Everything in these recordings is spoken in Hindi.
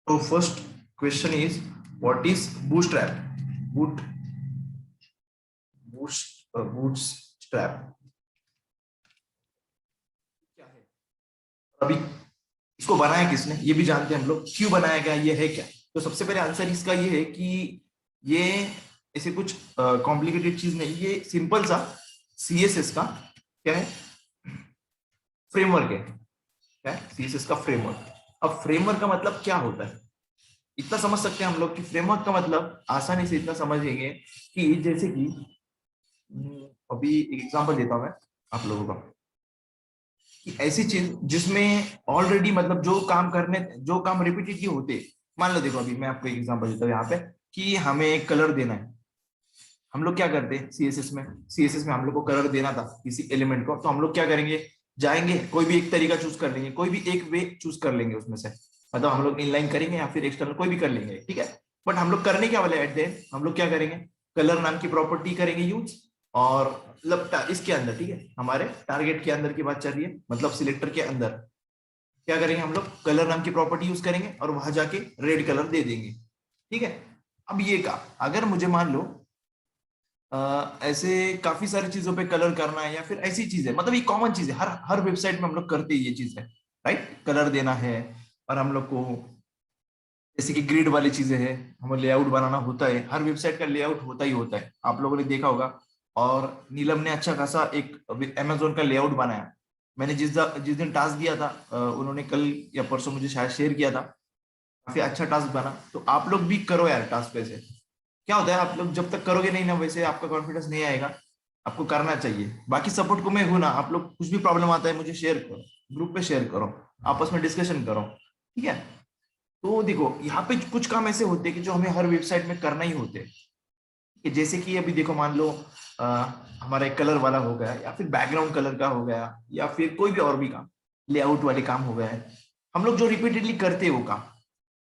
So first question is, what is bootstrap? Boot bootstrap क्या है? अभी इसको बनाया किसने, ये भी जानते हैं हम लोग। क्यों बनाया गया, ये है क्या? तो सबसे पहले आंसर इसका ये है कि ये ऐसे कुछ कॉम्प्लिकेटेड चीज नहीं, ये सिंपल सा सीएसएस का क्या है, फ्रेमवर्क है। क्या है? सीएसएस का फ्रेमवर्क। अब फ्रेमवर्क का मतलब क्या होता है, इतना समझ सकते हैं हम लोग कि फ्रेमवर्क का मतलब आसानी से इतना समझेंगे कि जैसे कि अभी एक एग्जांपल देता हूं मैं आप लोगों को, कि ऐसी चीज जिसमें ऑलरेडी मतलब जो काम रिपीटेटिव होते। मान लो देखो, अभी मैं आपको एक एग्जांपल देता हूँ यहाँ पे कि हमें एक कलर देना है। हम लोग क्या करते हैं सीएसएस में हम लोग को कलर देना था किसी एलिमेंट को, तो हम लोग क्या करेंगे, जाएंगे कोई भी एक तरीका चूज कर लेंगे, कोई भी एक वे चूज कर लेंगे उसमें से। मतलब हम लोग इनलाइन करेंगे या फिर एक्सटर्नल कोई भी कर लेंगे, ठीक है। बट हम लोग करने क्या वाले एट द एंड, हम लोग क्या करेंगे, कलर नाम की प्रॉपर्टी करेंगे यूज। और मतलब इसके अंदर, ठीक है, हमारे टारगेट के अंदर की बात चल रही है, मतलब सिलेक्टर के अंदर क्या करेंगे, हम लोग कलर नाम की प्रॉपर्टी यूज करेंगे और वहां जाके रेड कलर दे देंगे, ठीक है। अब ये का अगर मुझे मान लो ऐसे काफी सारी चीजों पे कलर करना है या फिर ऐसी चीज है, मतलब ये कॉमन चीज है, हर हर वेबसाइट में हम लोग करते हैं ये चीज है, राइट, कलर देना है। और हम लोग को जैसे कि ग्रिड वाली चीजें हैं, हमें लेआउट बनाना होता है, हर वेबसाइट का लेआउट होता ही होता है, आप लोगों ने देखा होगा। और नीलम ने अच्छा खासा एक अमेजोन का लेआउट बनाया। मैंने जिस दिन टास्क दिया था, उन्होंने कल या परसों मुझे शायद शेयर किया था। काफी अच्छा टास्क बना, तो आप लोग भी करो यार टास्क पे से। क्या होता है, आप लोग जब तक करोगे नहीं ना, वैसे आपका कॉन्फिडेंस नहीं आएगा। आपको करना चाहिए, बाकी सपोर्ट को मैं हूं ना, आप लोग कुछ भी प्रॉब्लम आता है मुझे शेयर करो, ग्रुप पे शेयर करो, आपस में डिस्कशन करो, ठीक है। तो देखो यहाँ पे कुछ काम ऐसे होते हैं कि जो हमें हर वेबसाइट में करना ही होते हैं, कि जैसे कि अभी देखो मान लो हमारा एक कलर वाला हो गया या फिर बैकग्राउंड कलर का हो गया या फिर कोई भी और भी काम, लेआउट वाले काम हो गया है, हम लोग जो रिपीटेडली करते हैं वो काम।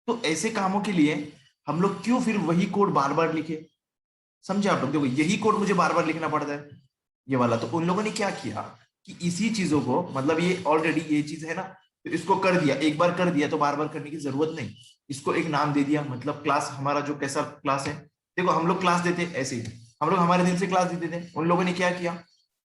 तो ऐसे कामों के लिए हम लोग क्यों फिर वही कोड बार बार लिखे, समझे आप लोग। देखो यही कोड मुझे बार बार लिखना पड़ता है, ये वाला। तो उन लोगों ने क्या किया कि इसी चीजों को, मतलब ये ऑलरेडी ये चीज है ना, तो इसको कर दिया, एक बार कर दिया तो बार बार करने की जरूरत नहीं। इसको एक नाम दे दिया, मतलब क्लास, हमारा जो कैसा क्लास है, देखो हम लोग क्लास देते ऐसे ही, हम लोग हमारे दिल से क्लास देते थे। उन लोगों ने क्या किया,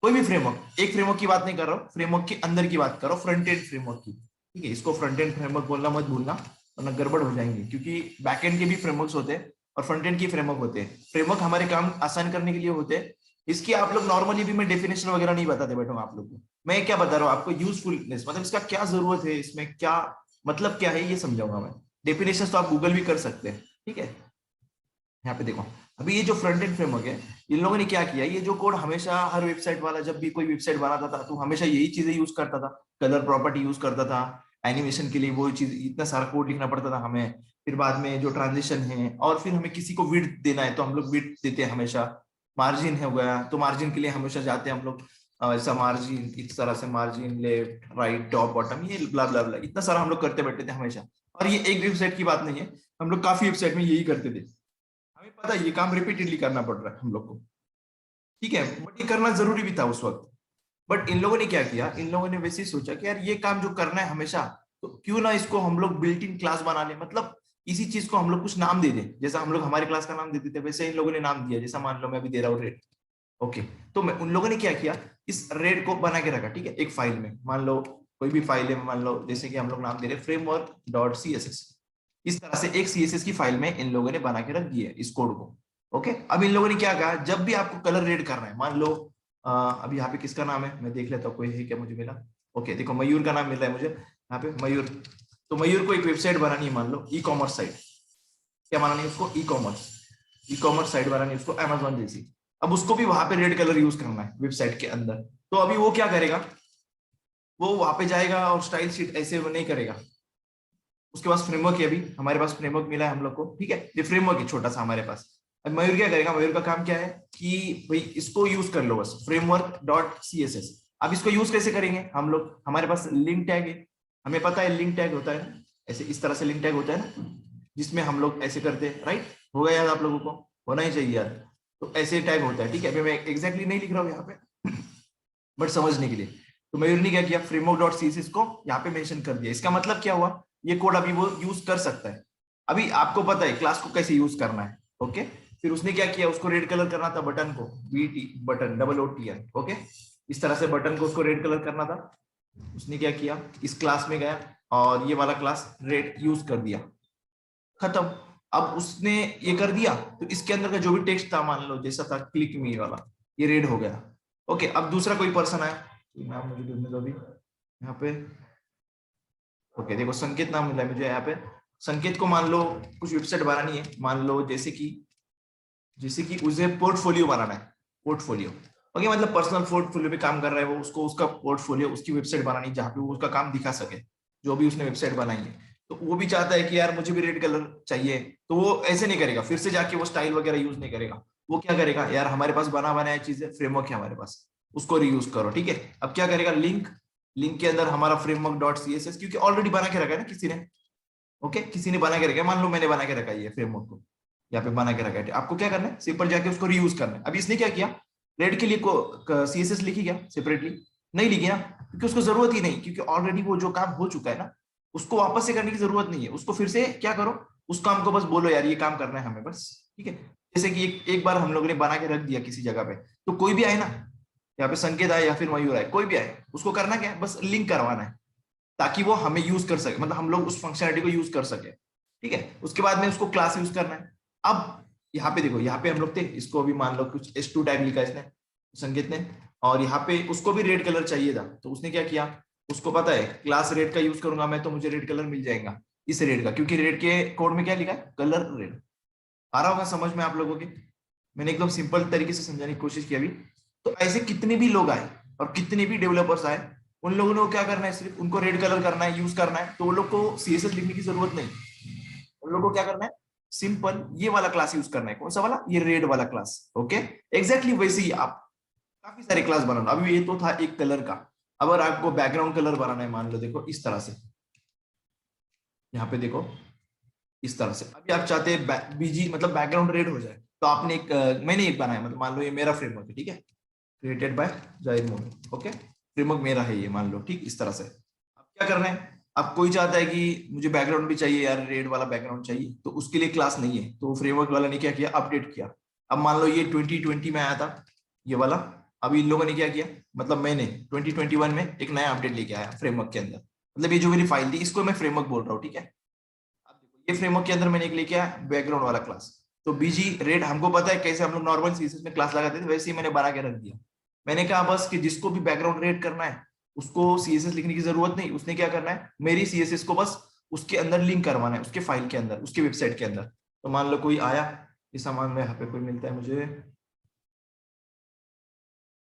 कोई भी फ्रेमवर्क, एक फ्रेमवर्क की बात नहीं कर रहा हूँ, फ्रेमवर्क के अंदर की बात करो, फ्रंट एंड फ्रेमवर्क की, ठीक है। इसको फ्रंट एंड फ्रेमवर्क बोलना मत भूलना, वरना गड़बड़ हो जाएंगे, क्योंकि बैक एंड के भी फ्रेमवर्क्स होते हैं और फ्रंट एंड की फ्रेमवर्क होते हैं। फ्रेमवर्क हमारे काम आसान करने के लिए होते हैं। इसकी आप लोग नॉर्मली भी मैं डेफिनेशन वगैरह नहीं बताते बैठूंगा आप लोग को, मैं क्या बता रहा हूँ आपको, यूजफुलनेस, मतलब इसका क्या जरूरत है, इसमें क्या मतलब क्या है, ये समझाऊंगा मैं। डेफिनेशन तो आप गूगल भी कर सकते हैं, ठीक है। यहाँ पे देखो, अभी ये जो फ्रंट एंड फ्रेमवर्क है, इन लोगों ने क्या किया, ये जो कोड हमेशा हर वेबसाइट वाला जब भी कोई वेबसाइट बनाता था तो हमेशा यही चीजें यूज करता था, कलर प्रॉपर्टी यूज करता था, एनिमेशन के लिए वो चीज, इतना सारा कोड लिखना पड़ता था हमें। फिर बाद में जो ट्रांजिशन है, और फिर हमें किसी को विड्थ देना है तो हम लोग विड्थ देते हैं हमेशा। मार्जिन हो गया तो मार्जिन के लिए हमेशा जाते हैं हम लोग, ऐसा मार्जिन इस तरह से, margin left right top bottom, ये ब्ला ब्ला ब्ला, इतना सारा हम लोग करते बैठे थे हमेशा। और ये एक वेबसाइट की बात नहीं है, हम लोग काफी वेबसाइट में यही करते थे। हमें पता है ये काम रिपीटेडली करना पड़ रहा है हम लोग को, ठीक है, बट ये करना जरूरी भी था उस वक्त। बट इन लोगों ने क्या किया, इन लोगों ने वैसे ही सोचा कि यार ये काम जो करना है हमेशा, तो क्यों ना इसको हम लोग बिल्ट इन क्लास बना ले, मतलब इसी चीज को हम लोग कुछ नाम दे दें, जैसा हम लोग हमारे क्लास का नाम देते थे वैसे इन लोगों ने नाम दिया, जैसा मान लो मैं अभी दे रहा हूँ रेड। ओके, तो मैं उन लोगों ने क्या किया, इस रेड को बना के रखा, ठीक है, एक फाइल में, मान लो कोई भी फाइल है, मान लो जैसे कि हम लोग नाम दे रहे framework dot C S S, इस तरह से एक सीएसएस की फाइल में इन लोगों ने बना के रख दिया इस कोड को। ओके, अब इन लोगों ने क्या कहा, जब भी आपको कलर रेड करना है, मान लो अभी यहाँ पे किसका नाम है मैं देख लेता हूँ, कोई है क्या मुझे मिला। ओके देखो, मयूर का नाम मिल रहा है मुझे यहाँ पे, मयूर। तो मयूर को एक वेबसाइट बनानी है, मान लो ई कॉमर्स साइट, क्या बनानी है उसको, ई कॉमर्स साइट बनानी है उसको, अमेजोन जैसी। अब उसको भी वहां पे रेड कलर यूज करना है वेबसाइट के अंदर। तो अभी वो क्या करेगा, वो वहां पे जाएगा और स्टाइल शीट ऐसे वो नहीं करेगा, उसके पास फ्रेमवर्क है, अभी हमारे पास फ्रेमवर्क मिला है हम लोग को, ठीक है, ये फ्रेमवर्क है छोटा सा हमारे पास। अब मयूर क्या करेगा, मयूर का काम क्या है कि भाई इसको यूज कर लो बस, framework dot C S S. अब इसको यूज कैसे करेंगे हम लोग, हमारे पास लिंक टैग है, हमें पता है लिंक टैग होता है ऐसे, इस तरह से लिंक टैग होता है ना, जिसमें हम लोग ऐसे करते हैं, राइट, होगा याद आप लोगों को, होना ही चाहिए याद। तो ऐसे टैग होता है, ठीक है, अभी मैं एग्जैक्टली नहीं लिख रहा हूँ यहाँ पे बट समझने के लिए। तो मयूर ने क्या किया, फ्रेमवर्क डॉट सीएसएस को यहाँ पे मेंशन कर दिया, इसका मतलब क्या हुआ, ये कोड अभी वो यूज कर सकता है। अभी आपको पता है क्लास को कैसे यूज करना है, ओके। फिर उसने क्या किया, उसको रेड कलर करना था बटन को, BT बटन, OOTN, ओके। इस तरह से बटन को उसको रेड कलर करना था। उसने क्या किया, इस क्लास में गया और ये वाला क्लास रेड यूज कर दिया, खत्म। अब उसने ये कर दिया तो इसके अंदर का जो भी टेक्स्ट था, मान लो जैसा था क्लिक मी वाला, ये रेड हो गया, ओके। अब दूसरा कोई पर्सन आया, नाम मुझे ढूंढने दो अभी यहाँ पे, ओके। देखो संकेत नाम मिला है मुझे यहाँ पे। संकेत को मान लो कुछ वेबसाइट बनानी है, मान लो जैसे कि उसे पोर्टफोलियो बनाना है, पोर्टफोलियो, ओके। मतलब पर्सनल पोर्टफोलियो पे काम कर रहा है वो, उसको उसका पोर्टफोलियो, उसकी वेबसाइट बनानी है जहाँ पे वो उसका काम दिखा सके, जो भी उसने वेबसाइट बनाई है। तो वो भी चाहता है कि यार मुझे भी रेड कलर चाहिए, तो वो ऐसे नहीं करेगा, फिर से जाके वो स्टाइल वगैरह यूज नहीं करेगा। वो क्या करेगा, यार हमारे पास बना बनाया चीज है, फ्रेमवर्क है हमारे पास, उसको रीयूज करो, ठीक है। अब क्या करेगा, लिंक, लिंक के अंदर हमारा फ्रेमवर्क डॉट CSS, क्योंकि ऑलरेडी बना के रखा है ना किसी ने, ओके। किसी ने बना के रखा है, मान लो मैंने बना के रखा है ये फ्रेमवर्क को, यहाँ पे बना के रखा है। आपको क्या करना है, सिंपल जाके उसको रीयूज करना है। अब इसने क्या किया, रेड के लिए को CSS लिखी क्या सेपरेटली, नहीं लिखी ना, क्योंकि उसको जरूरत ही नहीं, क्योंकि ऑलरेडी वो जो काम हो चुका है ना, उसको वापस से करने की जरूरत नहीं है। उसको फिर से क्या करो, उस काम को बस बोलो यार ये काम करना है हमें बस, ठीक है। जैसे कि एक बार हम लोगों ने बना के रख दिया किसी जगह पे, तो कोई भी आए ना, यहाँ पे संकेत आए या फिर मयूर आए, कोई भी आए, उसको करना क्या है, बस लिंक करवाना है, ताकि वो हमें यूज कर सके, मतलब हम लोग उस फंक्शनलिटी को यूज कर सके, ठीक है। उसके बाद में उसको क्लास यूज करना है। अब यहाँ पे देखो, यहाँ पे हम लोग थे, इसको अभी मान लो कुछ S2 टैग लिखा इसने, संकेत ने, और यहाँ पे उसको भी रेड कलर चाहिए था, तो उसने क्या किया, उसको पता है क्लास रेड का यूज करूंगा मैं तो मुझे रेड कलर मिल जाएगा, इस रेड का, क्योंकि रेड के कोड में क्या लिखा है, कलर रेड। आ रहा होगा समझ में आप लोगों के, मैंने एकदम सिंपल तरीके से समझाने की कोशिश की अभी। तो ऐसे कितने भी लोग आए और कितने भी डेवलपर्स आए, उन लोगों ने क्या करना है, सिर्फ उनको रेड कलर करना है, यूज करना है, तो वो लोग को CSS लिखने की जरूरत नहीं। उन लोगों को क्या करना है, सिंपल ये वाला क्लास यूज करना है, कौन सा वाला, ये रेड वाला क्लास, ओके। एग्जैक्टली वैसे ही आप काफी सारे क्लास बनाना। अभी ये तो था एक कलर का, अगर आपको बैकग्राउंड कलर बनाना है, मान लो देखो इस तरह से, यहाँ पे देखो इस तरह से, अभी आप चाहते हैं बीजी मतलब बैकग्राउंड रेड हो जाए, तो आपने मैंने एक बनाया, मतलब मान लो ये मेरा फ्रेमवर्क है, ठीक है, क्रिएटेड बाय जाहिद मोमिन, ओके। फ्रेमवर्क मेरा है ये, मान लो, ठीक, इस तरह से। अब क्या करना है, अब कोई चाहता है कि मुझे बैकग्राउंड भी चाहिए यार, रेड वाला बैकग्राउंड चाहिए, तो उसके लिए क्लास नहीं है, तो फ्रेमवर्क वाला ने क्या किया, अपडेट किया। अब मान लो ये 2020 में आया था ये वाला, अभी इन लोगों ने क्या किया, मतलब मैंने 2021 में एक नया अपडेट लेके आया फ्रेमवर्क के अंदर, मतलब ये जो मेरी फाइल थी इसको मैं फ्रेमवर्क बोल रहा हूँ, ठीक है। अब देखो ये फ्रेमवर्क के अंदर मैंने एक लेके आया बैकग्राउंड वाला क्लास, तो बीजी रेड हमको पता है कैसे हम लोग नॉर्मल CSS में क्लास लगाते थे, वैसे ही मैंने बना के रख दिया। मैंने कहा बस कि जिसको भी बैकग्राउंड रेड करना है उसको CSS लिखने की जरूरत नहीं, उसने क्या करना है, मेरी CSS को बस उसके अंदर लिंक करवाना है, उसके फाइल के अंदर, उसके वेबसाइट के अंदर। तो मान लो कोई आया, इस सामान में यहाँ पे कोई मिलता है मुझे,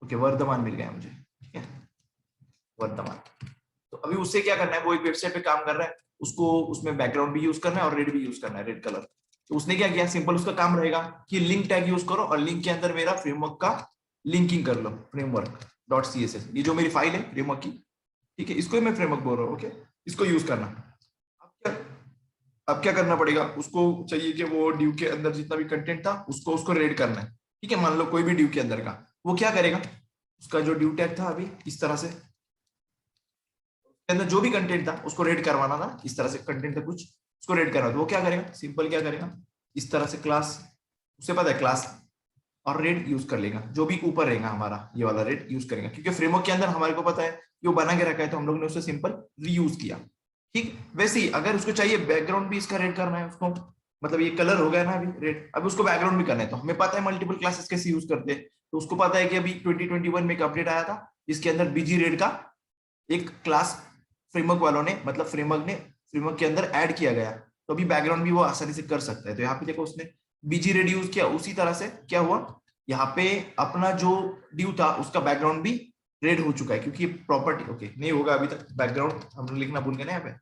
ओके, वर्धमान मिल गया मुझे, ठीक है, वर्धमान। तो अभी उससे क्या करना है, वो एक वेबसाइट पे काम कर रहा है, उसको उसमें बैकग्राउंड भी यूज करना है और रेड भी यूज करना है, रेड कलर। तो उसने क्या किया, सिंपल उसका काम रहेगा कि लिंक टैग यूज करो और लिंक के अंदर मेरा फ्रेमवर्क का लिंकिंग कर लो, फ्रेमवर्क डॉट CSS, ये जो मेरी फाइल है फ्रेमवर्क की, ठीक है, इसको ही मैं फ्रेमवर्क बोल रहा हूँ, ओके। इसको यूज करना। अब क्या, अब क्या करना पड़ेगा, उसको चाहिए कि वो ड्यू के अंदर जितना भी कंटेंट था उसको उसको रेड करना है, ठीक है। मान लो कोई भी ड्यू के अंदर का, वो क्या करेगा, उसका जो ड्यू टैग था अभी इस तरह से, के अंदर जो भी कंटेंट था उसको रेड करवाना था, इस तरह से कंटेंट था कुछ, उसको रेड करना, तो वो क्या करेगा, सिंपल क्या करेगा, इस तरह से क्लास, उसे पता है क्लास, और रेड यूज कर लेगा, जो भी ऊपर रहेगा हमारा ये वाला रेड यूज करेगा, क्योंकि फ्रेमवर्क के अंदर हमारे को पता है कि वो बना के रखा है, तो हम लोग ने उसे सिंपल रीयूज किया, ठीक। वैसे ही अगर उसको चाहिए बैकग्राउंड भी इसका रेड करना है उसको, मतलब ये कलर हो गया ना अभी रेड, अब उसको बैकग्राउंड भी करना है, तो हमें पता है मल्टीपल क्लासेस कैसे यूज करते हैं, तो उसको पता है कि अभी 2021 में एक अपडेट आया था जिसके अंदर बीजी रेड का एक क्लास फ्रेमवर्क वालों ने, मतलब फ्रेमवर्क के अंदर ऐड किया गया, तो अभी बैकग्राउंड भी वो आसानी से कर सकता है। तो यहाँ पे देखो उसने बीजी रेड यूज किया, उसी तरह से क्या हुआ, यहाँ पे अपना जो ड्यू था उसका बैकग्राउंड भी रेड हो चुका है, क्योंकि प्रॉपर्टी ओके नहीं होगा अभी तक, बैकग्राउंड हम लोग लिखना भूल गए ना यहाँ पे,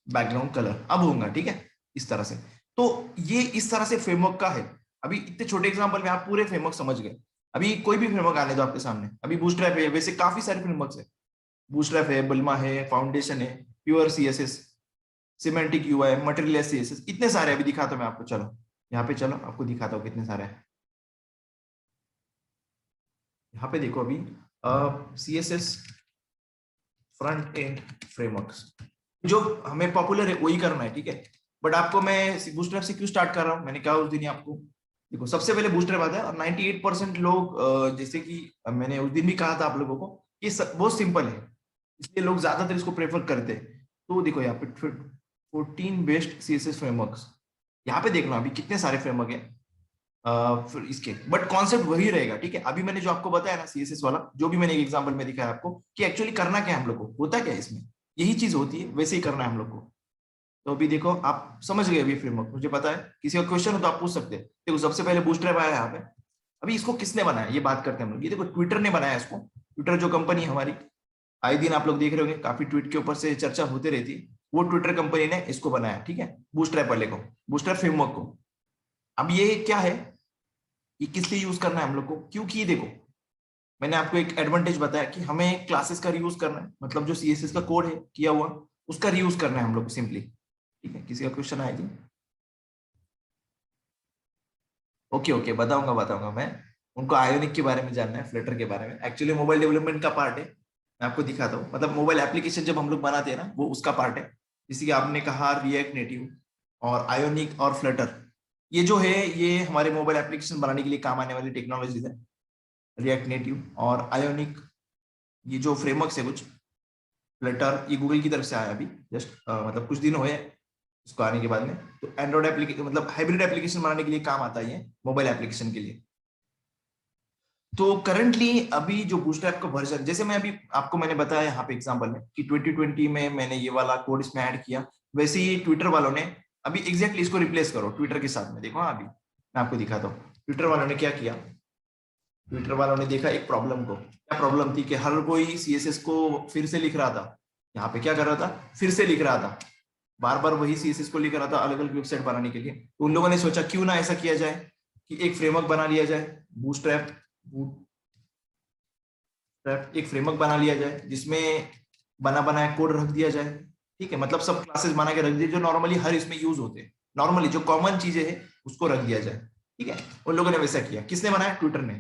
बैकग्राउंड कलर अब होगा, ठीक है, इस तरह से। तो ये इस तरह से फ्रेमवर्क का है। अभी इतने छोटे एग्जांपल में आप पूरे फ्रेमवर्क समझ गए। अभी कोई भी फ्रेमवर्क आने दो आपके सामने, अभी बूटस्ट्रैप है, वैसे काफी सारे फ्रेमवर्क्स है, बूटस्ट्रैप है, बल्मा है, फाउंडेशन है, pure CSS, semantic UI, material CSS, इतने सारे अभी दिखाता हूं मैं आपको, चलो यहाँ पे चलो आपको दिखाता हूँ कितने सारे हैं। यहाँ पे देखो अभी CSS फ्रंट एंड फ्रेमवर्क्स, जो हमें पॉपुलर है वही करना है, ठीक है। बट आपको मैं बूटस्ट्रैप से क्यों स्टार्ट कर रहा हूँ, मैंने कहा उस दिन ही आपको, देखो सबसे पहले बूटस्ट्रैप आता है और 98% लोग जैसे कि मैंने उस दिन भी कहा था आप लोगों को, ये बहुत सिंपल है, इसलिए लोग ज्यादातर इसको प्रेफर करते हैं। तो देखो यहाँ पे 14 बेस्ट सीएसएस फ्रेमवर्क्स, यहाँ पे देखना अभी कितने सारे फ्रेमवर्क है फिर इसके, बट कॉन्सेप्ट वही रहेगा, ठीक है। अभी मैंने जो आपको बताया ना सीएसएस वाला, जो भी मैंने एक एग्जांपल में दिखाया आपको कि एक्चुअली करना क्या है हम लोग को, होता क्या है इसमें, यही चीज होती है, वैसे ही करना है हम लोग को। तो अभी देखो आप समझ गए अभी फ्रेमवर्क, मुझे पता है, किसी का क्वेश्चन हो तो आप पूछ सकते हैं। देखो सबसे पहले बूटस्ट्रैप आया यहाँ पे, अभी इसको किसने बनाया ये बात करते हैं हम लोग। ये देखो ट्विटर ने बनाया इसको, ट्विटर जो कंपनी है हमारी, आए दिन आप लोग देख रहे होंगे काफी ट्वीट के ऊपर से चर्चा होती रहती है, वो ट्विटर कंपनी ने इसको बनाया, ठीक है, बूटस्ट्रैप वाले को, बूटस्ट्रैप फ्रेमवर्क को। अब ये क्या है, ये किस लिए यूज करना है हम लोग को, क्योंकि देखो मैंने आपको एक एडवांटेज बताया कि हमें क्लासेस का रीयूज करना है, मतलब जो सीएसएस का कोड है किया हुआ उसका रीयूज करना है हम लोग को सिंपली, ठीक है। किसी का क्वेश्चन आया थी, ओके ओके, बताऊंगा बताऊंगा मैं, उनको आयोनिक के बारे में जानना है, फ्लटर के बारे में, एक्चुअली मोबाइल डेवलपमेंट का पार्ट है, मैं आपको दिखाता हूँ, मतलब मोबाइल एप्लीकेशन जब हम लोग बनाते हैं ना वो उसका पार्ट है। जैसे कि आपने कहा रिएक्ट नेटिव और आयोनिक और फ्लटर, ये जो है ये हमारे मोबाइल एप्लीकेशन बनाने के लिए काम आने वाली टेक्नोलॉजीज है, रिएक्ट नेटिव और आयोनिक, ये जो फ्रेमवर्क है कुछ, फ्लटर ये गूगल की तरफ से आया अभी जस्ट, मतलब कुछ दिन हुए इसको आने के बाद में। तो एंड्रॉइड एप्लीकेशन मतलब हाइब्रिड एप्लीकेशन बनाने के लिए काम आता है ये मोबाइल एप्लीकेशन के लिए। तो करंटली अभी जो बूटस्ट्रैप का वर्जन, जैसे मैं अभी आपको मैंने बताया यहाँ पे एग्जांपल में कि 2020 में मैंने ये वाला कोड इसमें ऐड किया, वैसे ही ट्विटर वालों ने अभी एग्जैक्टली इसको रिप्लेस करो ट्विटर के साथ में, देखो अभी मैं आपको दिखाता हूँ ट्विटर वालों ने क्या किया। ट्विटर वालों ने देखा एक प्रॉब्लम को, क्या प्रॉब्लम थी कि हर कोई सीएसएस को फिर से लिख रहा था, यहाँ पे क्या कर रहा था, फिर से लिख रहा था, बार बार वही सीएसएस को लिख रहा था अलग अलग वेबसाइट बनाने के लिए। तो उन लोगों ने सोचा क्यों ना ऐसा किया जाए कि एक फ्रेमवर्क बना लिया जाए, बूटस्ट्रैप एक फ्रेमवर्क बना लिया जाए जिसमें बना बनाया कोड रख दिया जाए, ठीक है, मतलब सब क्लासेस बना के रख दिए जो नॉर्मली हर इसमें यूज होते हैं, नॉर्मली जो कॉमन चीजें हैं उसको रख दिया जाए, ठीक है। उन लोगों ने वैसा किया, किसने बनाया, ट्विटर ने।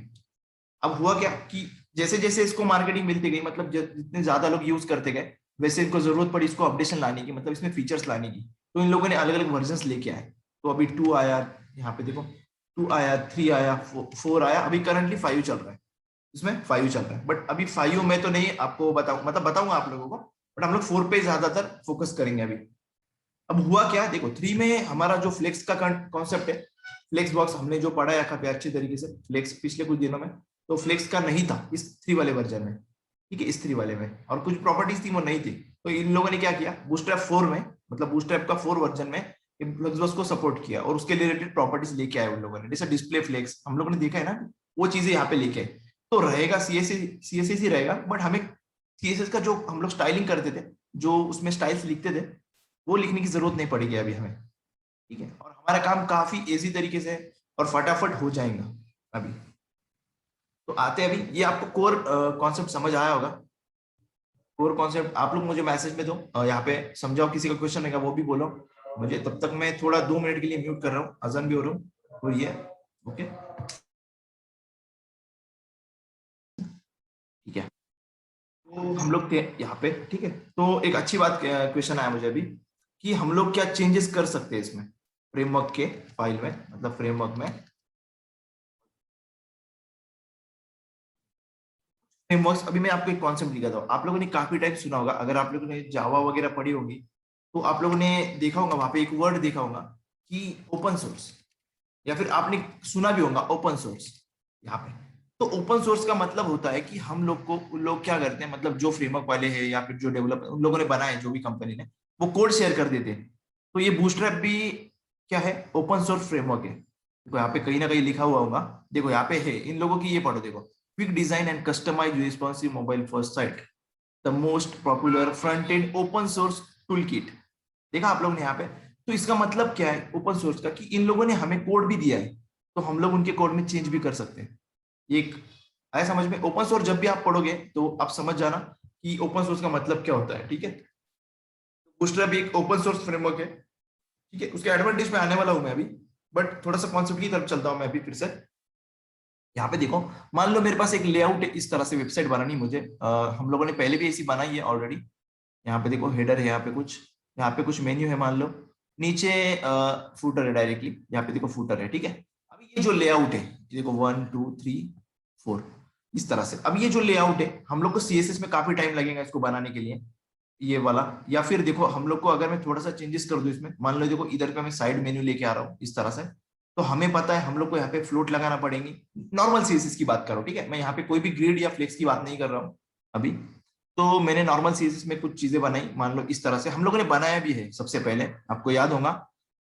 अब हुआ क्या कि जैसे जैसे इसको मार्केटिंग मिलती गई, मतलब जितने ज्यादा लोग यूज करते गए वैसे इनको जरूरत पड़ी इसको अपडेशन लाने की, मतलब इसमें फीचर्स लाने की, तो इन लोगों ने अलग अलग वर्जन लेके आए। तो अभी 2 आया, यहाँ पे देखो 2 आया, 3 आया, 4 आया, अभी करंटली 5 चल रहा है, इसमें 5 चल रहा है, बट अभी 5 में तो नहीं आपको बताऊं, मतलब बताऊंगा आप लोगों को, बट हम लोग 4 पे ज्यादातर फोकस करेंगे अभी। अब हुआ क्या, देखो 3 में हमारा जो फ्लेक्स का कॉन्सेप्ट है, फ्लेक्स बॉक्स हमने जो पढ़ा है काफी अच्छी तरीके से फ्लेक्स पिछले कुछ दिनों में, तो फ्लेक्स का नहीं था इस 3 वाले वर्जन में, ठीक है, इस 3 वाले में, और कुछ प्रॉपर्टीज थी वो नहीं थी। तो इन लोगों ने क्या किया, बूटस्ट्रैप 4 में, मतलब बूटस्ट्रैप का 4 वर्जन में फ्लेक्स बॉक्स को सपोर्ट किया और उसके रिलेटेड प्रॉपर्टीज लेके आए उन लोगों ने, जैसे डिस्प्ले फ्लेक्स हम लोगों ने देखा है ना, वो चीजें यहाँ पे लेके आए। तो रहेगा सीएसएस ही रहेगा, बट हमें सीएसएस का जो हम लोग स्टाइलिंग करते थे, जो उसमें स्टाइल्स लिखते थे, वो लिखने की जरूरत नहीं पड़ेगी अभी हमें, ठीक है, और हमारा काम काफी इजी तरीके से और फटाफट हो जाएगा अभी। तो आते हैं अभी, ये आपको कोर कॉन्सेप्ट समझ आया होगा, कोर कॉन्सेप्ट आप लोग मुझे मैसेज में दो, यहाँ पे समझाओ, किसी का क्वेश्चन रहेगा वो भी बोलो मुझे, तब तक मैं थोड़ा 2 मिनट के लिए म्यूट कर रहा हूँ, अजान भी हो रहा हूँ, तो ये ओके, ठीक है। तो हम लोग थे यहाँ पे, ठीक है, तो एक अच्छी बात क्वेश्चन आया मुझे अभी कि हम लोग क्या चेंजेस कर सकते हैं इसमें फ्रेमवर्क के फाइल में, मतलब फ्रेमवर्क में, फ्रेमवर्क्स। अभी मैं आपको एक कॉन्सेप्ट दिखाता हूँ, आप लोगों ने काफी टाइम सुना होगा, अगर आप लोगों ने जावा वगैरह पढ़ी होगी तो आप लोगों ने देखा होगा वहां पे एक वर्ड देखा होगा कि ओपन सोर्स, या फिर आपने सुना भी होगा ओपन सोर्स यहाँ पे। तो ओपन सोर्स का मतलब होता है कि हम लोग को, उन लोग क्या करते हैं, मतलब जो फ्रेमवर्क वाले हैं या फिर जो डेवलपर उन लोगों ने बनाए, जो भी कंपनी ने, वो कोड शेयर कर देते हैं। तो ये बूटस्ट्रैप भी क्या है, ओपन सोर्स फ्रेमवर्क है। देखो यहाँ पे कहीं ना कहीं लिखा हुआ होगा, देखो यहाँ पे है, इन लोगों की ये पढ़ो, देखो quick design and customize responsive mobile first site, the most popular front end open source tool kit, देखा आप लोग ने यहाँ पे। तो इसका मतलब क्या है ओपन सोर्स का, कि इन लोगों ने हमें कोड भी दिया है, तो हम लोग उनके कोड में चेंज भी कर सकते हैं। एक आया समझ में, ओपन सोर्स जब भी आप पढ़ोगे तो आप समझ जाना कि ओपन सोर्स का मतलब क्या होता है, ठीक है। बूटस्ट्रैप भी एक ओपन सोर्स फ्रेमवर्क है, ठीक है, उसके एडवांटेज पे आने वाला हूं मैं अभी, बट थोड़ा सा कॉन्सेप्ट की तरफ चलता हूं मैं अभी फिर से। यहाँ पे देखो, मान लो मेरे पास एक लेआउट है, इस तरह से वेबसाइट बनानी मुझे, हम लोगों ने पहले भी ऐसी बनाई है ऑलरेडी। यहाँ पे देखो हेडर है, यहाँ पे कुछ मेन्यू है मान लो, नीचे फूटर है डायरेक्टली, यहाँ पे देखो फूटर है, ठीक है। अब ये जो लेआउट है, देखो 1 2 3 4 इस तरह से। अब ये जो लेआउट है, हम लोग को सीएसएस में काफी टाइम लगेगा इसको बनाने के लिए, ये वाला। या फिर देखो हम लोग को, अगर मैं थोड़ा सा चेंजेस कर दूं इसमें, मान लो देखो इधर का मैं साइड मेन्यू लेके आ रहा हूँ इस तरह से, तो हमें पता है हम लोग को यहाँ पे फ्लोट लगाना पड़ेगी। नॉर्मल सीएसएस की बात करो, ठीक है, मैं यहाँ पे कोई भी ग्रिड या फ्लेक्स की बात नहीं कर रहा हूँ अभी। तो मैंने नॉर्मल सीएसएस में कुछ चीजें बनाई, मान लो इस तरह से। हम लोगों ने बनाया भी है सबसे पहले, आपको याद होगा।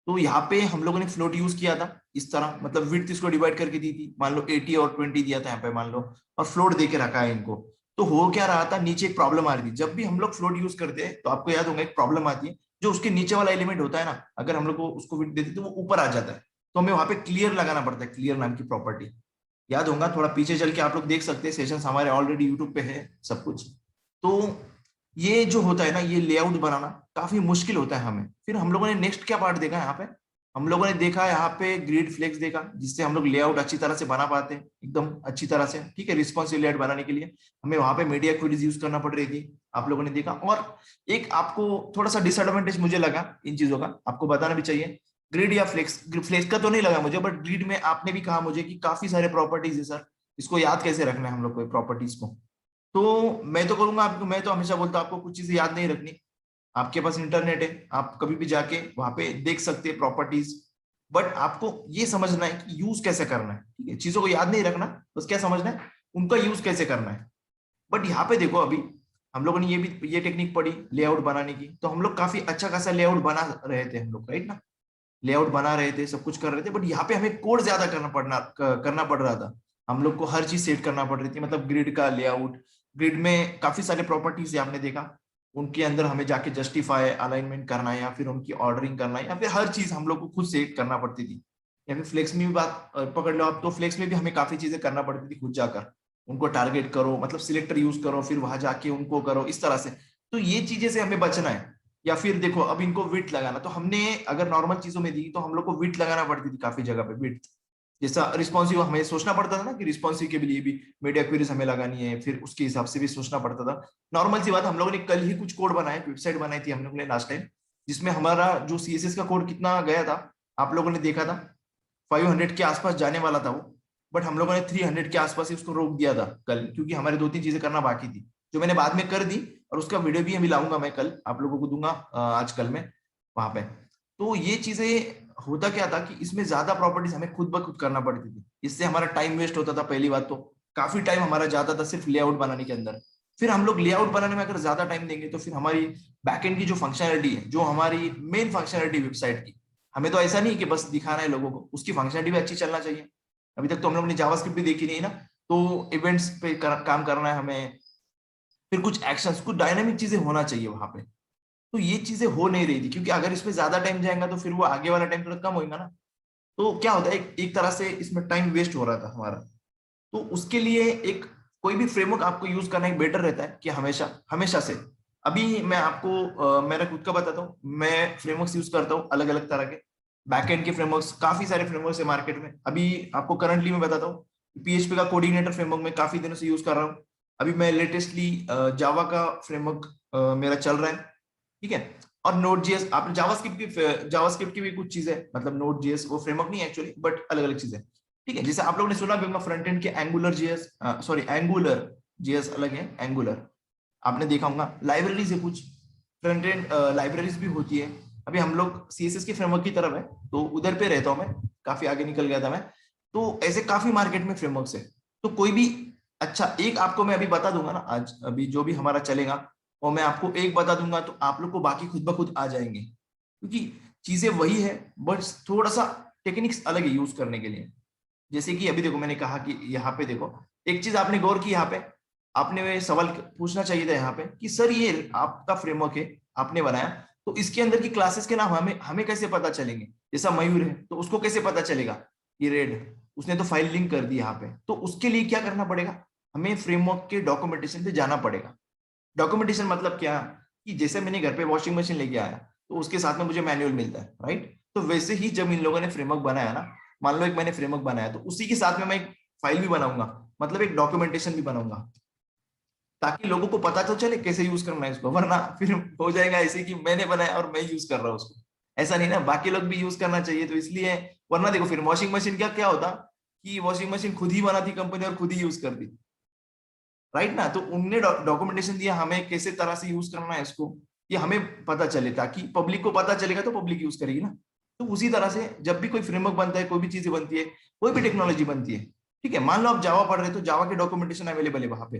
तो यहाँ पे हम लोगों ने फ्लोट यूज किया था इस तरह, मतलब विड्थ इसको डिवाइड करके दी थी, मान लो 80 और 20 दिया था यहाँ पे मान लो, और फ्लोट दे के रखा है इनको। तो हो क्या रहा था, नीचे एक प्रॉब्लम आ रही थी। जब भी हम लोग फ्लोट यूज करते हैं तो आपको याद होगा एक प्रॉब्लम आती है, जो उसके नीचे वाला एलिमेंट होता है ना, अगर हम लोग को उसको विड्थ देते तो वो ऊपर आ जाता है। तो हमें वहां पे क्लियर लगाना पड़ता है, क्लियर नाम की प्रॉपर्टी। याद होगा, थोड़ा पीछे चल के आप लोग देख सकते हैं, सेशन हमारे ऑलरेडी यूट्यूब पे है सब कुछ। तो ये जो होता है ना, ये लेआउट बनाना काफी मुश्किल होता है हमें। फिर हम लोगों ने नेक्स्ट क्या पार्ट देखा यहाँ पे, हम लोगों ने देखा यहाँ पे ग्रिड फ्लेक्स देखा, जिससे हम लोग लेआउट अच्छी तरह से बना पाते हैं, एकदम अच्छी तरह से, ठीक है। रिस्पॉन्सिव लेआउट बनाने के लिए हमें वहां पे मीडिया क्वेरीज यूज करना पड़ रही थी, आप लोगों ने देखा। और एक आपको थोड़ा सा डिसएडवांटेज मुझे लगा इन चीजों का, आपको बताना भी चाहिए। ग्रिड या फ्लेक्स, फ्लेक्स का तो नहीं लगा मुझे, बट ग्रिड में आपने भी कहा मुझे कि काफी सारे प्रॉपर्टीज है सर, इसको याद कैसे रखना है हम लोग को प्रॉपर्टीज को। तो मैं तो करूंगा आपको, मैं तो हमेशा बोलता हूँ आपको कुछ चीजें याद नहीं रखनी, आपके पास इंटरनेट है, आप कभी भी जाके वहां पे देख सकते हैं प्रॉपर्टीज। बट आपको ये समझना है कि यूज कैसे करना है, ठीक है। चीजों को याद नहीं रखना, बस क्या समझना है, उनका यूज कैसे करना है। बट यहाँ पे देखो, अभी हम लोगों ने ये भी ये टेक्निक पढ़ी लेआउट बनाने की, तो हम लोग काफी अच्छा खासा लेआउट बना रहे थे हम लोग, राइट ना। लेआउट बना रहे थे, सब कुछ कर रहे थे, बट यहाँ पे हमें कोड ज्यादा करना पड़ रहा था। हम लोग को हर चीज सेट करना पड़ रही थी, मतलब ग्रिड का लेआउट, ग्रिड में काफी सारे प्रॉपर्टीज है आपने देखा, उनके अंदर हमें जाके जस्टिफाई अलाइनमेंट करना है, या फिर उनकी ऑर्डरिंग करना है, या फिर हर चीज हम लोग को खुद सेट करना पड़ती थी। या फिर फ्लेक्स में भी बात पकड़ लो आप, तो फ्लेक्स में भी हमें काफी चीजें करना पड़ती थी खुद जाकर, उनको टारगेट करो, मतलब सिलेक्टर यूज करो, फिर वहां जाके उनको करो इस तरह से। तो ये चीजें से हमें बचना है। या फिर देखो अब इनको विड्थ लगाना, तो हमने अगर नॉर्मल चीजों में दी तो हम लोग को विड्थ लगाना पड़ती थी काफी जगह पे, विड्थ। जैसा रिस्पॉन्सिव हमें सोचना पड़ता था ना, कि रिस्पॉन्सिव के लिए भी मीडिया क्वेरीज हमें लगानी है, फिर उसके हिसाब से भी सोचना पड़ता था। नॉर्मल सी बात, हम लोगों ने कल ही कुछ कोड बनाए, वेबसाइट बनाई थी हम लोगों ने लास्ट टाइम, जिसमें हमारा जो सीएसएस का कोड कितना गया था, आप लोगों ने देखा था 500 के आसपास जाने वाला था वो। बट हम लोगों ने 300 के आसपास ही उसको रोक दिया था कल, क्योंकि हमारे 2 3 चीजें करना बाकी थी, जो मैंने बाद में कर दी। और उसका वीडियो भी अभी लाऊंगा मैं, कल आप लोगों को दूंगा आज कल में वहां पे। तो ये चीजें, होता क्या था कि इसमें ज्यादा प्रॉपर्टीज हमें खुद ब खुद करना पड़ती थी, इससे हमारा टाइम वेस्ट होता था। पहली बात तो काफी टाइम हमारा जाता था सिर्फ लेआउट बनाने के अंदर। फिर हम लोग लेआउट बनाने में अगर ज्यादा टाइम देंगे, तो फिर हमारी बैकएंड की जो फंक्शनलिटी है, जो हमारी मेन फंक्शनलिटी वेबसाइट की, हमें तो ऐसा नहीं कि बस दिखाना है लोगों को, उसकी फंक्शनलिटी भी अच्छी चलना चाहिए। अभी तक तो हम लोग ने जावास्क्रिप्ट भी देखी नहीं ना, तो इवेंट्स पे काम करना है हमें, फिर कुछ एक्शंस, कुछ डायनामिक चीजें होना चाहिए वहां पे। तो ये चीजें हो नहीं रही थी, क्योंकि अगर इसमें ज्यादा टाइम जाएगा तो फिर वो आगे वाला टाइम थोड़ा कम होगा ना। तो क्या होता है, एक तरह से इसमें टाइम वेस्ट हो रहा था हमारा। तो उसके लिए एक कोई भी फ्रेमवर्क आपको यूज करना एक बेटर रहता है कि हमेशा हमेशा से। अभी मैं आपको मेरा खुद का बताता हूँ, मैं फ्रेमवर्क्स यूज करता हूँ अलग अलग तरह के, बैकएंड के फ्रेमवर्क्स, काफी सारे फ्रेमवर्क्स है मार्केट में। अभी आपको करंटली मैं बताता हूँ, पीएचपी का कोऑर्डिनेटर फ्रेमवर्क में काफी दिनों से यूज कर रहा हूँ। अभी मैं लेटेस्टली जावा का फ्रेमवर्क मेरा चल रहा है, ठीक है। और नोड जीएस, आपने जावास्क्रिप्ट की भी कुछ चीजें, मतलब नोड जीएस वो फ्रेमवर्क नहीं एक्चुअली, बट अलग अलग चीजें, ठीक है। जैसे आप लोगों ने सुना भी होगा फ्रंट एंड के Angular JS, sorry Angular JS अलग है, एंगुलर आपने देखा होगा। लाइब्रेरीज है कुछ, फ्रंट एंड लाइब्रेरीज भी होती है। अभी हम लोग सीएसएस के फ्रेमवर्क की तरफ है, तो उधर पे रहता हूं मैं, काफी आगे निकल गया था मैं। तो ऐसे काफी मार्केट में फ्रेमवर्क्स है। तो कोई भी अच्छा, एक आपको मैं अभी बता दूंगा ना आज, अभी जो भी हमारा चलेगा, और मैं आपको एक बता दूंगा, तो आप लोग को बाकी खुद ब खुद आ जाएंगे, क्योंकि चीजें वही है, बस थोड़ा सा टेक्निक्स अलग है यूज करने के लिए। जैसे कि अभी देखो, मैंने कहा कि यहाँ पे देखो, एक चीज आपने गौर की, यहाँ पे आपने सवाल पूछना चाहिए था यहाँ पे कि सर ये आपका फ्रेमवर्क है, आपने बनाया, तो इसके अंदर की क्लासेस के नाम हमें हमें कैसे पता चलेंगे। जैसा मयूर है, तो उसको कैसे पता चलेगा, ये रेड, उसने तो फाइल लिंक कर दी यहाँ पे। तो उसके लिए क्या करना पड़ेगा, हमें फ्रेमवर्क के डॉक्यूमेंटेशन पे जाना पड़ेगा। डॉक्यूमेंटेशन मतलब क्या, कि जैसे मैंने घर पे वॉशिंग मशीन लेके आया, तो उसके साथ में मुझे मैनुअल मिलता है, राइट। तो वैसे ही जब इन लोगों ने फ्रेमवर्क बनाया ना, मान लो एक मैंने फ्रेमवर्क बनाया, तो उसी के साथ में मैं एक फाइल भी बनाऊंगा, मतलब एक डॉक्यूमेंटेशन भी बनाऊंगा, ताकि लोगों को पता तो चले कैसे यूज करना है इसको, वरना फिर हो जाएगा ऐसे कि मैंने बनाया और मैं यूज कर रहा हूँ उसको। ऐसा नहीं ना, बाकी लोग भी यूज करना चाहिए, तो इसलिए, वरना देखो फिर वॉशिंग मशीन क्या क्या होता कि वॉशिंग मशीन खुद ही बना थी कंपनी और खुद ही यूज कर दी, राइट ना। तो उनने डॉक्यूमेंटेशन दिया हमें कैसे तरह से यूज करना है इसको, ये हमें पता चले, ताकि पब्लिक को पता चलेगा तो पब्लिक यूज करेगी ना। तो उसी तरह से जब भी कोई फ्रेमवर्क बनता है, कोई भी चीजें बनती है, कोई भी टेक्नोलॉजी बनती है, ठीक है, मान लो आप जावा पढ़ रहे हो तो जावा के डॉक्यूमेंटेशन अवेलेबल है वहां पे।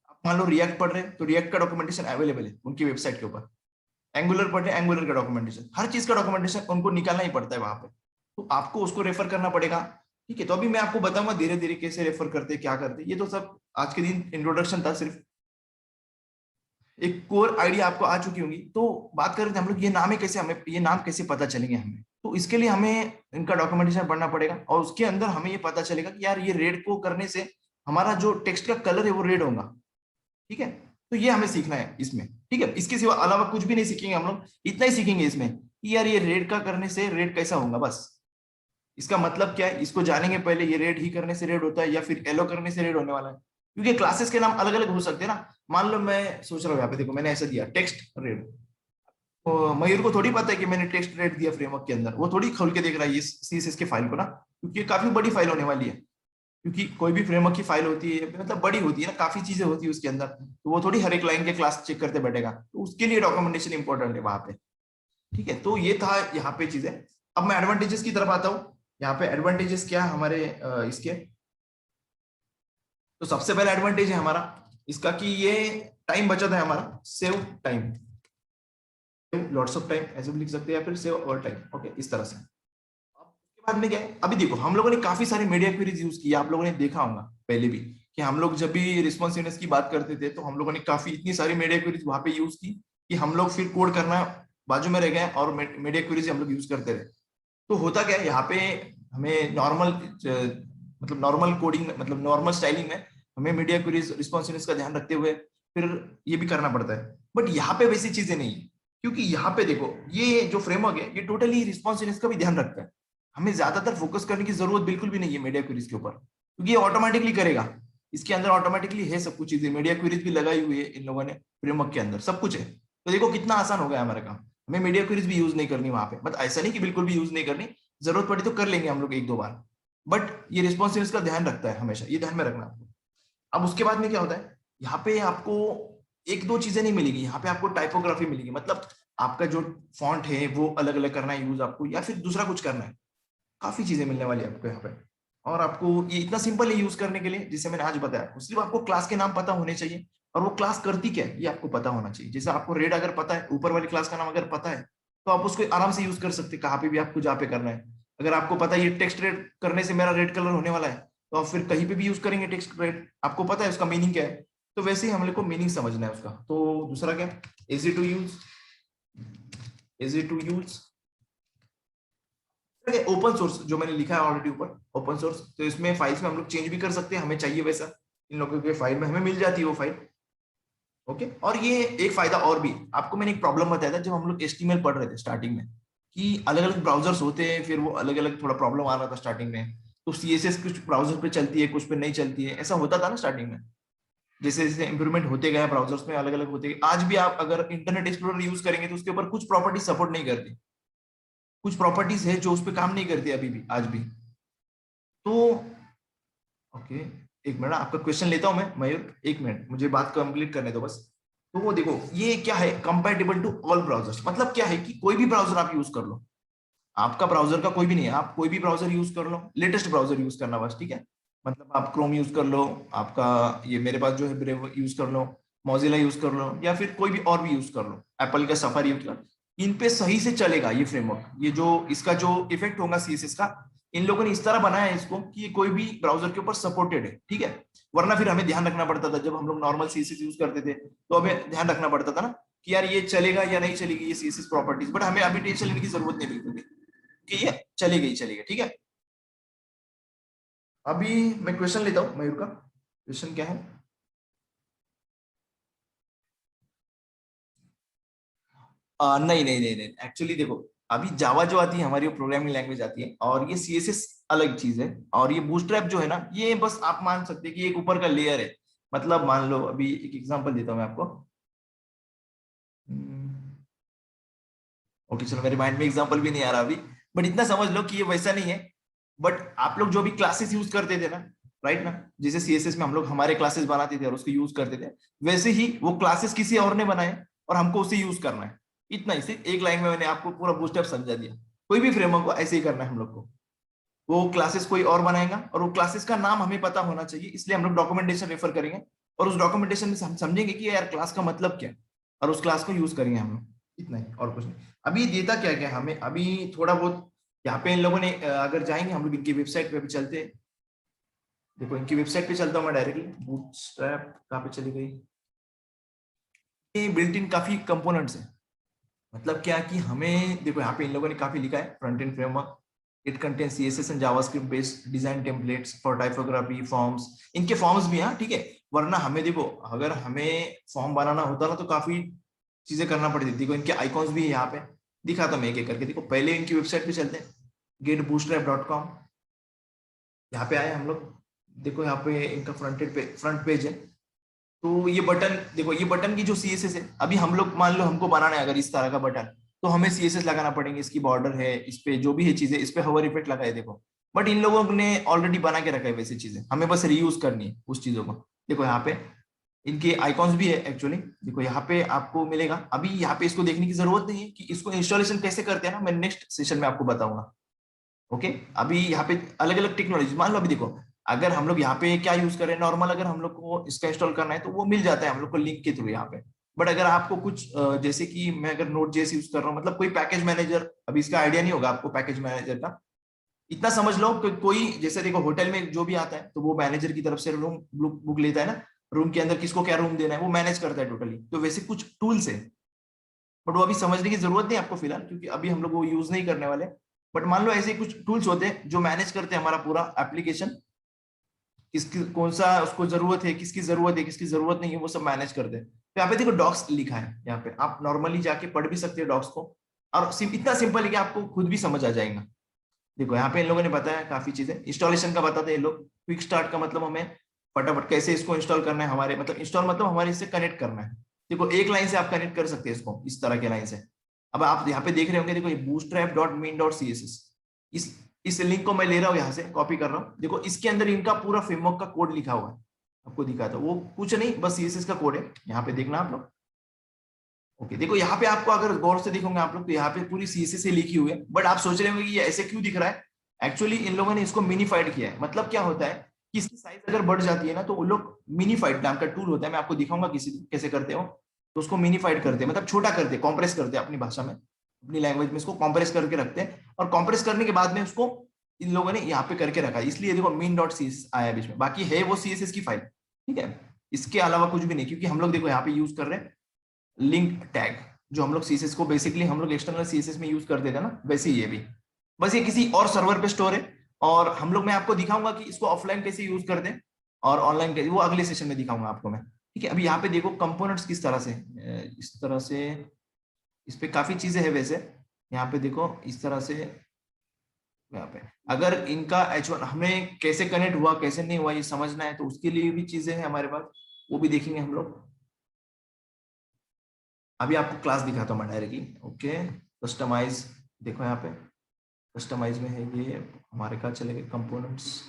आप मान लो रिएक्ट पढ़ रहे हैं तो रिएक्ट का डॉक्यूमेंटेशन अवेलेबल है उनकी वेबसाइट के ऊपर। एंगुलर पढ़ रहे हैं, एंगुलर का डॉक्यूमेंटेशन, हर चीज का डॉक्यूमेंटेशन उनको निकालना ही पड़ता है वहां पे, तो आपको उसको रेफर करना पड़ेगा। ठीक है, तो अभी मैं आपको बताऊंगा धीरे धीरे कैसे रेफर करते हैं, क्या करते हैं, ये तो सब आज के दिन इंट्रोडक्शन था सिर्फ, एक कोर आइडिया आपको आ चुकी होगी। तो बात करें हम लोग, ये नाम है कैसे, हमें ये नाम कैसे पता चलेंगे हमें, तो इसके लिए हमें इनका डॉक्यूमेंटेशन पढ़ना पड़ेगा, और उसके अंदर हमें ये पता चलेगा कि यार ये रेड को करने से हमारा जो टेक्स्ट का कलर है वो रेड होगा। ठीक है, तो ये हमें सीखना है इसमें। ठीक है, इसके सिवा अलावा कुछ भी नहीं सीखेंगे हम लोग, इतना ही सीखेंगे इसमें कि यार ये रेड का करने से रेड कैसा होगा, बस इसका मतलब क्या है इसको जानेंगे पहले, ये रेड ही करने से रेड होता है या फिर येलो करने से रेड होने वाला है, क्योंकि क्लासेस के नाम अलग अलग हो सकते हैं ना। मान लो मैं सोच रहा हूँ यहाँ पे, देखो मैंने ऐसा दिया टेक्स्ट रेड, तो मयूर को थोड़ी पता है कि मैंने टेक्स्ट रेड दिया फ्रेमवर्क के अंदर, वो थोड़ी खोल के देख रहा है इस सीएसएस की फाइल को ना, क्योंकि ये काफी बड़ी फाइल होने वाली है, क्योंकि कोई भी फ्रेमवर्क की फाइल होती है मतलब बड़ी होती है ना, काफी चीजें होती है उसके अंदर, तो वो थोड़ी हर एक लाइन के क्लास चेक करते बैठेगा, तो उसके लिए डॉक्यूमेंटेशन इंपॉर्टेंट है वहां पे। ठीक है, तो ये था यहाँ पे चीजें। अब मैं एडवांटेजेस की तरफ आता हूँ। यहाँ पे एडवांटेजेस क्या है हमारे इसके, तो सबसे पहला एडवांटेज है हमारा इसका कि ये टाइम बचत है हमारा, save time, lots of time ऐसे भी लिख सकते हैं, या फिर सेव और टाइम, ओके, इस तरह से। अब उसके बाद में क्या है, अभी देखो हम लोगों ने काफी सारे मीडिया क्वेरीज यूज किया, आप लोगों ने देखा होगा पहले भी कि हम लोग जब भी रिस्पॉन्सिवनेस की बात करते थे तो हम लोगों ने काफी इतनी सारी मीडिया क्वेरीज वहां पे यूज की कि हम लोग फिर कोड करना बाजू में रह गए और मीडिया क्वेरीज हम लोग यूज करते रहे। तो होता क्या है यहाँ पे, हमें नॉर्मल मतलब नॉर्मल कोडिंग मतलब नॉर्मल स्टाइलिंग में हमें मीडिया क्वेरीज रिस्पॉन्सिवनेस का ध्यान रखते हुए फिर ये भी करना पड़ता है, बट यहाँ पे वैसी चीजें नहीं है, क्योंकि यहाँ पे देखो ये जो फ्रेमवर्क है ये टोटली रिस्पॉन्सिवनेस का भी ध्यान रखता है, हमें ज्यादातर फोकस करने की जरूरत बिल्कुल भी नहीं है मीडिया क्वेरीज के ऊपर, क्योंकि ये ऑटोमेटिकली करेगा, इसके अंदर ऑटोमेटिकली है सब कुछ चीजें, मीडिया क्वेरीज भी लगाई हुई है इन लोगों ने फ्रेमवर्क के अंदर, सब कुछ है। तो देखो कितना आसान हो गया हमारा काम, हमें मीडिया क्वेरीज भी यूज नहीं करनी वहां पे, मतलब ऐसा नहीं कि बिल्कुल भी यूज नहीं करनी, जरूरत पड़ी तो कर लेंगे हम लोग एक दो बार, बट ये रिस्पॉन्सिवनेस का ध्यान रखता है हमेशा, ये ध्यान में रखना आपको। अब उसके बाद में क्या होता है, यहाँ पे आपको एक दो चीजें नहीं मिलेगी, यहाँ पे आपको टाइपोग्राफी मिलेगी, मतलब आपका जो फॉन्ट है वो अलग अलग करना है यूज आपको, या फिर दूसरा कुछ करना है, काफी चीजें मिलने वाली है आपको यहाँ पे। और आपको ये इतना सिंपल है यूज करने के लिए, जिसे मैंने आज बताया, सिर्फ आपको क्लास के नाम पता होने चाहिए, और वो क्लास करती क्या है ये आपको पता होना चाहिए, जैसे आपको रेड अगर पता है, ऊपर वाली क्लास का नाम अगर पता है, तो आप उसको आराम से यूज कर सकते हैं कहाँ पे भी आपको जहाँ पे करना है। अगर आपको पता है ये टेक्स्ट रेड करने से मेरा रेड कलर होने वाला है, तो आप फिर कहीं पे भी यूज करेंगे टेक्स्ट रेड, आपको पता है उसका मीनिंग क्या है, तो वैसे ही हम लोग को मीनिंग समझना है उसका। तो दूसरा क्या, easy to use, easy to use, open source जो मैंने लिखा है ऑलरेडी ऊपर, ओपन सोर्स, तो इसमें फाइल्स में हम लोग चेंज भी कर सकते हैं, हमें चाहिए वैसा, इन लोगों के फाइल में हमें मिल जाती है वो फाइल। ओके, और ये एक फायदा और भी, आपको मैंने एक प्रॉब्लम बताया था जब हम लोग एचटीएमएल पढ़ रहे थे स्टार्टिंग में, कि अलग अलग ब्राउजर्स होते हैं, फिर वो अलग अलग थोड़ा प्रॉब्लम आ रहा था स्टार्टिंग में, तो सीएसएस कुछ ब्राउजर पे चलती है, कुछ पे नहीं चलती है, ऐसा होता था ना स्टार्टिंग में। जैसे जैसे इंप्रूवमेंट होते गए ब्राउजर्स में अलग अलग होते गए, आज भी आप अगर इंटरनेट एक्सप्लोरर यूज करेंगे तो उसके ऊपर कुछ प्रॉपर्टी सपोर्ट नहीं करती, कुछ प्रॉपर्टीज है जो उस पर काम नहीं करती अभी भी, आज भी। तो ओके, एक मिनट आपका क्वेश्चन लेता हूं मैं मयूर, एक मिनट मुझे बात कंप्लीट करने दो बस। तो वो देखो ये क्या है, कंपैटिबल टू ऑल ब्राउजर्स, मतलब क्या है कि कोई भी ब्राउजर आप यूज कर लो, आपका ब्राउजर का कोई भी नहीं है, आप कोई भी ब्राउजर यूज कर लो, लेटेस्ट ब्राउजर यूज करना बस, ठीक है। मतलब आप क्रोम यूज कर लो, आपका ये मेरे पास जो है ब्रेव यूज कर लो, मोजिला यूज कर लो, या फिर कोई भी और भी यूज कर लो, एप्पल का सफारी यूज कर, इन पे सही से चलेगा ये फ्रेमवर्क, ये जो इसका जो इफेक्ट होगा सीएसएस का, इन लोगों ने इस तरह बनाया है इसको कि ये कोई भी ब्राउजर के ऊपर सपोर्टेड है, ठीक है। वरना फिर हमें ध्यान रखना पड़ता था जब हम लोग नॉर्मल सीएसएस यूज करते थे, तो हमें ध्यान रखना पड़ता था ना कि यार ये चलेगा या नहीं चलेगी ये सीएसएस प्रॉपर्टीज, बट हमें अभी टेंशन लेने की जरूरत नहीं बिल्कुल भी, कि ये चलेगा ही चलेगा, ठीक है। अभी मैं क्वेश्चन लेता हूँ मयूर का, क्वेश्चन क्या है, नहीं नहीं नहीं नहीं, एक्चुअली देखो अभी जावा जो आती है हमारी, वो प्रोग्रामिंग लैंग्वेज आती है, और ये सीएसएस अलग चीज है, और ये बूटस्ट्रैप जो है ना, ये बस आप मान सकते हैं कि एक ऊपर का लेयर है। मतलब मान लो अभी एक एग्जांपल देता हूँ मैं आपको। हम्म, ओके चलो, मेरे माइंड में एग्जांपल भी नहीं आ रहा अभी, बट इतना समझ लो कि ये वैसा नहीं है। बट आप लोग जो भी क्लासेस यूज करते थे ना, राइट ना, जैसे सीएसएस में हम लोग हमारे क्लासेस बनाते थे और उसको यूज करते थे, वैसे ही वो क्लासेस किसी और ने बनाए और हमको उसे यूज करना है। इतना ही, सिर्फ एक लाइन में मैंने आपको पूरा बूस्टअप समझा दिया। कोई भी फ्रेमवर्क को ऐसे ही करना है हम लोग को। वो क्लासेस कोई और बनाएगा और वो क्लासेस का नाम हमें पता होना चाहिए, इसलिए हम लोग डॉक्यूमेंटेशन रेफर करेंगे और उस डॉक्यूमेंटेशन में हम समझेंगे कि यार क्लास का मतलब क्या है, और उस क्लास को यूज करेंगे हम लोग। इतना ही, और कुछ नहीं। अभी देता क्या क्या हमें, अभी थोड़ा बहुत यहाँ पे इन लोगों ने अगर जाएंगे हम लोग इनकी वेबसाइट पे भी चलते हैं। देखो इनकी वेबसाइट पे चलता हूँ मैं डायरेक्टली। बूटस्ट्रैप कहाँ पे चली गई? ये बिल्ट इन काफी कंपोनेंट्स है। मतलब क्या कि हमें देखो यहाँ पे इन लोगों ने काफी लिखा है, front end framework, it contain CSS and JavaScript based design templates for typography forms. इनके फॉर्म्स भी, हाँ ठीक है। वरना हमें देखो, अगर हमें फॉर्म बनाना होता ना तो काफी चीजें करना पड़ती थी। देखो इनके आइकॉन्स भी यहाँ पे दिखाता मैं एक एक करके। देखो पहले इनकी वेबसाइट पे चलते हैं, getbootstrap.com। यहाँ पे आए हम लोग। देखो यहाँ पे इनका फ्रंट पेज है। तो ये बटन देखो, ये बटन की जो सीएसएस है, अभी हम लोग मान लो हमको बनाना है अगर इस तरह का बटन, तो हमें सीएसएस लगाना पड़ेंगे। इसकी बॉर्डर है, इस पे जो भी है चीजें, इस पे हवर इफेक्ट लगाए देखो। बट इन लोगों ने ऑलरेडी बना के रखा है वैसी चीजें, हमें बस रीयूज करनी है उस चीजों को। देखो यहाँ पे इनके आइकॉन्स भी है एक्चुअली। देखो यहाँ पे आपको मिलेगा। अभी यहाँ पे इसको देखने की जरूरत नहीं है कि इसको इंस्टॉलेशन कैसे करते हैं ना, मैं नेक्स्ट सेशन में आपको बताऊंगा। ओके, अभी यहाँ पे अलग अलग टेक्नोलॉजी मान लो। अभी देखो, अगर हम लोग यहाँ पे क्या यूज करें नॉर्मल, अगर हम लोग को इसका इंस्टॉल करना है तो वो मिल जाता है हम लोग को लिंक के थ्रू यहाँ पे। बट अगर आपको कुछ जैसे कि मैं अगर नोट जेएस यूज कर रहा हूँ, मतलब कोई पैकेज मैनेजर, अभी इसका आइडिया नहीं होगा आपको पैकेज मैनेजर का। इतना समझ लो कि कोई जैसे देखो होटल में जो भी आता है तो वो मैनेजर की तरफ से रूम बुक लेता है ना, रूम के अंदर किसको क्या रूम देना है वो मैनेज करता है टोटली। तो वैसे कुछ टूल्स है, बट वो अभी समझने की जरूरत नहीं आपको फिलहाल, क्योंकि अभी हम लोग वो यूज नहीं करने वाले। बट मान लो ऐसे कुछ टूल्स होते हैं जो मैनेज करते हैं हमारा पूरा एप्लीकेशन, किसकी कौन सा उसको जरूरत है, किसकी जरूरत है, किसकी जरूरत नहीं है, वो सब मैनेज करते हैं। तो यहाँ पे देखो डॉक्स लिखा है, यहाँ पे आप नॉर्मली जाके पढ़ भी सकते हो डॉक्स को। और इतना सिंपल है कि आपको खुद भी समझ आ जाएगा। देखो यहाँ पे इन लोगों ने बताया काफी चीजें, इंस्टॉलेशन का बताते हैं ये लोग। क्विक स्टार्ट का मतलब हमें फटाफट कैसे इसको इंस्टॉल करना है, हमारे मतलब इंस्टॉल मतलब हमारे इससे कनेक्ट करना है। देखो एक लाइन से आप कनेक्ट कर सकते हैं इसको, इस तरह के लाइन से। अब आप यहाँ पे देख रहे होंगे, देखो ये bootstrap.min.css, इस इस लिंक को मैं ले रहा हूँ, यहाँ से कॉपी कर रहा हूँ। देखो इसके अंदर इनका पूरा फ्रेमवर्क का कोड लिखा हुआ है, आपको दिखा था वो कुछ नहीं, बस सीएसएस का कोड है। यहाँ पे देखना आप लोग। ओके देखो यहाँ पे आपको अगर गौर से देखोगे आप लोग तो यहाँ पे पूरी सीएसएस से लिखी हुई है। बट आप सोच रहे होंगे कि ये ऐसे क्यों दिख रहा है। एक्चुअली इन लोगों ने इसको मिनीफाइड किया है। मतलब क्या होता है कि इसकी साइज अगर बढ़ जाती है ना, तो वो लोग मिनीफाइड नाम का टूल होता है, मैं आपको दिखाऊंगा किसी दिन कैसे करते हो। तो उसको मिनीफाइड करते हैं, मतलब छोटा करते हैं, कॉम्प्रेस करते हैं अपनी भाषा में, अपनी लैंग्वेज में इसको कॉम्प्रेस करके रखते हैं। और कॉम्प्रेस करने के बाद में उसको इन लोगों ने यहाँ पे करके रखा है, इसलिए देखो min.css आया बीच में। बाकी है वो सीएसएस की फाइल, ठीक है। इसके अलावा कुछ भी नहीं, क्योंकि हम लोग देखो यहाँ पे यूज कर रहे हैं लिंक टैग, जो हम लोग सीएसएस को बेसिकली हम लोग एक्सटर्नल सीएसएस में यूज करते थे ना, वैसे ही ये भी। बस ये किसी और सर्वर पे स्टोर है। और हम लोग, मैं आपको दिखाऊंगा कि इसको ऑफलाइन कैसे यूज करते हैं और ऑनलाइन कैसे, वो अगले सेशन में दिखाऊंगा आपको मैं। ठीक है, अभी यहाँ पे देखो कंपोनेंट्स किस तरह से, इस तरह से इस पे काफी चीजें है वैसे। यहाँ पे देखो इस तरह से, यहाँ पे अगर इनका H1 हमें कैसे कनेक्ट हुआ कैसे नहीं हुआ ये समझना है, तो उसके लिए भी चीजें हैं हमारे पास, वो भी देखेंगे हम लोग। अभी आपको क्लास दिखाता हूँ मैं डायरेक्टली। ओके, कस्टमाइज, देखो यहाँ पे कस्टमाइज में है ये हमारे कहा चलेगा कंपोनेंट्स।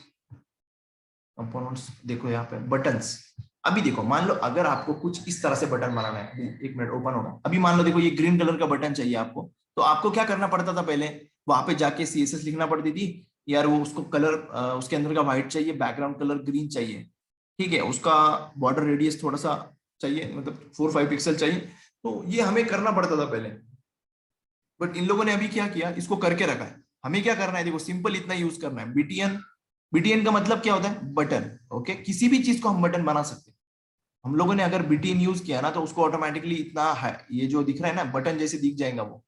कंपोनेंट्स देखो यहाँ पे बटन्स। अभी देखो मान लो अगर आपको कुछ इस तरह से बटन बनाना है, एक मिनट ओपन होगा। अभी मान लो देखो ये ग्रीन कलर का बटन चाहिए आपको, तो आपको क्या करना पड़ता था पहले, वहां पे जाके सीएसएस लिखना पड़ती थी यार, वो उसको कलर उसके अंदर का व्हाइट चाहिए, बैकग्राउंड कलर ग्रीन चाहिए, ठीक है, उसका बॉर्डर रेडियस थोड़ा सा चाहिए, मतलब 4-5 पिक्सल चाहिए। तो ये हमें करना पड़ता था पहले। बट इन लोगों ने अभी क्या किया, इसको करके रखा है। हमें क्या करना है, देखो सिंपल इतना यूज करना है, बीटीएन। बीटीएन का मतलब क्या होता है, बटन। ओके, किसी भी चीज को हम बटन बना सकते हैं। हम लोगों ने अगर बीटीएन यूज किया ना, तो उसको ऑटोमेटिकली इतना है, ये जो दिख रहा है ना बटन जैसे दिख जाएगा वो।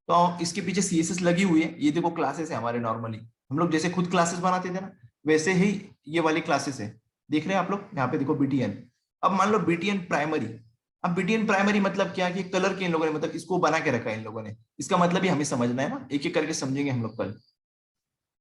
तो इसके पीछे सीएसएस लगी हुई है। ये देखो क्लासेस है हमारे, नॉर्मली हम लोग जैसे खुद क्लासेस बनाते थे ना, वैसे ही ये वाली क्लासेस है। देख रहे हैं आप लोग, यहाँ पे देखो बीटीएन। अब मान लो बीटीएन प्राइमरी। अब बीटीएन प्राइमरी मतलब क्या, कि कलर के इन लोगों ने मतलब इसको बना के रखा है इन लोगों ने। इसका मतलब ही हमें समझना है ना, एक एक करके समझेंगे हम लोग कल